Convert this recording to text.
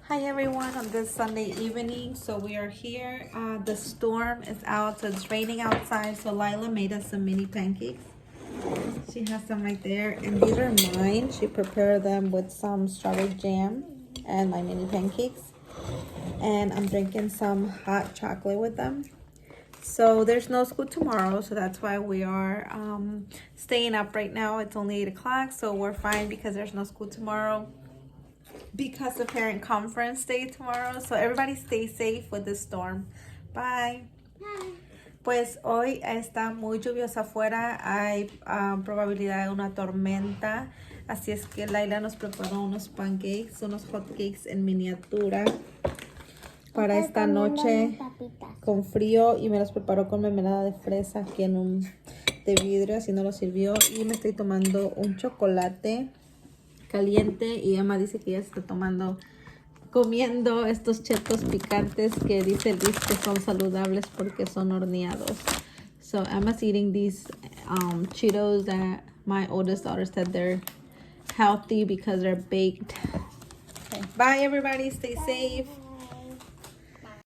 Hi everyone on this Sunday evening. So we are here. The storm is out, so it's raining outside. So Lila made us some mini pancakes. She has some right there, and these are mine. She prepared them with some strawberry jam and my mini pancakes. And I'm drinking some hot chocolate with them. So there's no school tomorrow, so that's why we are staying up right now. It's only 8 o'clock, so we're fine because there's no school tomorrow. Because the parent conference day tomorrow. So everybody stay safe with this storm. Bye. Bye. Pues hoy está muy lluviosa afuera. Hay probabilidad de una tormenta. Así es que Laila nos preparó unos pancakes, unos hotcakes en miniatura para esta noche con frío, y me los preparó con mermelada de fresa aquí en un de vidrio, así no lo sirvió. Y me estoy tomando un chocolate caliente, y Emma dice que ella está comiendo estos chetos picantes que dice Liz que son saludables porque son horneados. So Emma's eating these Cheetos that my oldest daughter said they're healthy because they're baked. Okay. Bye everybody, stay safe.